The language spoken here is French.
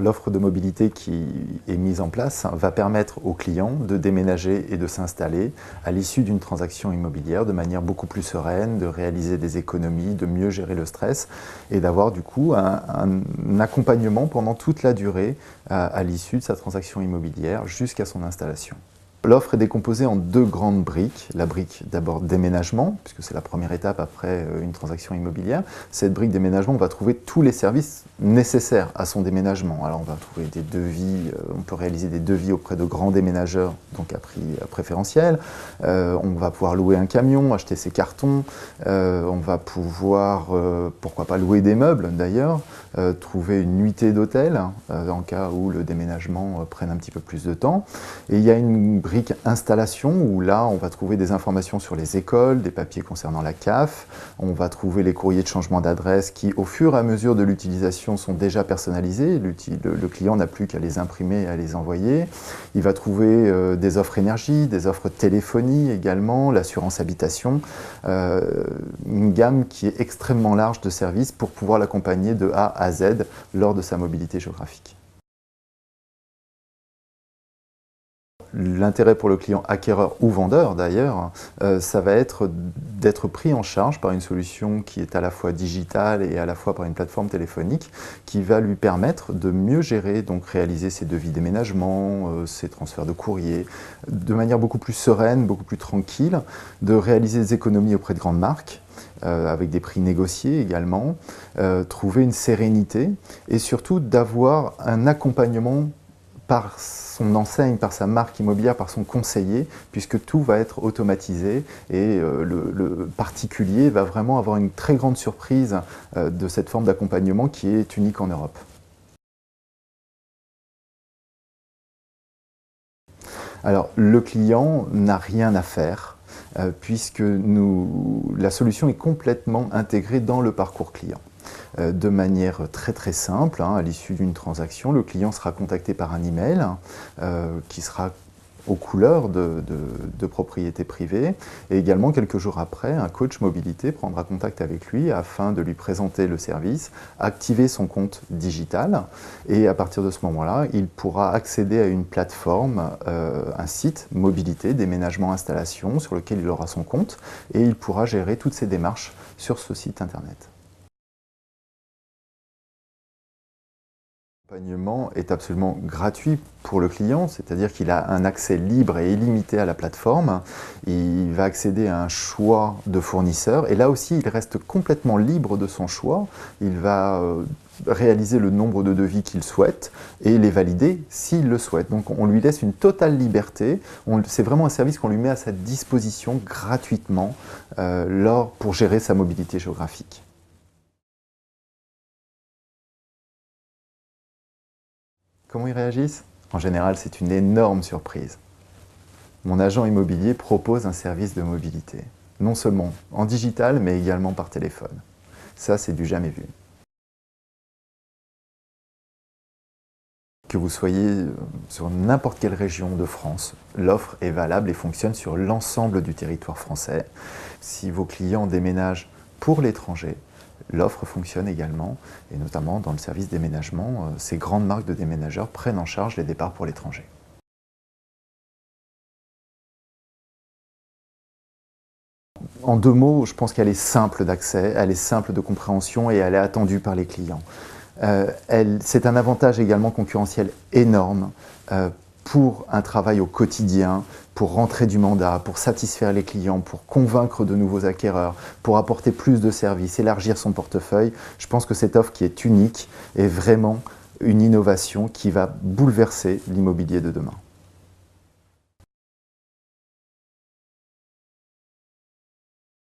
L'offre de mobilité qui est mise en place va permettre aux clients de déménager et de s'installer à l'issue d'une transaction immobilière de manière beaucoup plus sereine, de réaliser des économies, de mieux gérer le stress et d'avoir du coup un accompagnement pendant toute la durée à l'issue de sa transaction immobilière jusqu'à son installation. L'offre est décomposée en deux grandes briques. La brique d'abord déménagement, puisque c'est la première étape après une transaction immobilière. Cette brique déménagement, on va trouver tous les services nécessaires à son déménagement. Alors on va trouver des devis, on peut réaliser des devis auprès de grands déménageurs, donc à prix préférentiel. On va pouvoir louer un camion, acheter ses cartons. On va pouvoir, pourquoi pas louer des meubles d'ailleurs, trouver une nuitée d'hôtel, en cas où le déménagement prenne un petit peu plus de temps. Et il y a une brique installation où là on va trouver des informations sur les écoles, des papiers concernant la CAF, on va trouver les courriers de changement d'adresse qui au fur et à mesure de l'utilisation sont déjà personnalisés, le client n'a plus qu'à les imprimer et à les envoyer. Il va trouver des offres énergie, des offres téléphonie également, l'assurance habitation, une gamme qui est extrêmement large de services pour pouvoir l'accompagner de A à Z lors de sa mobilité géographique. L'intérêt pour le client acquéreur ou vendeur d'ailleurs, ça va être d'être pris en charge par une solution qui est à la fois digitale et à la fois par une plateforme téléphonique qui va lui permettre de mieux gérer, donc réaliser ses devis déménagement, ses transferts de courrier, de manière beaucoup plus sereine, beaucoup plus tranquille, de réaliser des économies auprès de grandes marques, avec des prix négociés également, trouver une sérénité et surtout d'avoir un accompagnement par son enseigne, par sa marque immobilière, par son conseiller, puisque tout va être automatisé et le particulier va vraiment avoir une très grande surprise de cette forme d'accompagnement qui est unique en Europe. Alors, le client n'a rien à faire puisque la solution est complètement intégrée dans le parcours client. De manière très simple, à l'issue d'une transaction, le client sera contacté par un email qui sera aux couleurs de propriété privée et également quelques jours après, un coach mobilité prendra contact avec lui afin de lui présenter le service, activer son compte digital et à partir de ce moment-là, il pourra accéder à une plateforme, un site mobilité, déménagement, installation sur lequel il aura son compte et il pourra gérer toutes ses démarches sur ce site internet. L'accompagnement est absolument gratuit pour le client, c'est-à-dire qu'il a un accès libre et illimité à la plateforme. Il va accéder à un choix de fournisseurs et là aussi il reste complètement libre de son choix. Il va réaliser le nombre de devis qu'il souhaite et les valider s'il le souhaite. Donc on lui laisse une totale liberté. C'est vraiment un service qu'on lui met à sa disposition gratuitement pour gérer sa mobilité géographique. Comment ils réagissent? En général, c'est une énorme surprise. Mon agent immobilier propose un service de mobilité, non seulement en digital, mais également par téléphone. Ça, c'est du jamais vu. Que vous soyez sur n'importe quelle région de France, l'offre est valable et fonctionne sur l'ensemble du territoire français. Si vos clients déménagent pour l'étranger, l'offre fonctionne également, et notamment dans le service déménagement, ces grandes marques de déménageurs prennent en charge les départs pour l'étranger. En deux mots, je pense qu'elle est simple d'accès, elle est simple de compréhension et elle est attendue par les clients. C'est un avantage également concurrentiel énorme pour un travail au quotidien, pour rentrer du mandat, pour satisfaire les clients, pour convaincre de nouveaux acquéreurs, pour apporter plus de services, élargir son portefeuille. Je pense que cette offre qui est unique est vraiment une innovation qui va bouleverser l'immobilier de demain.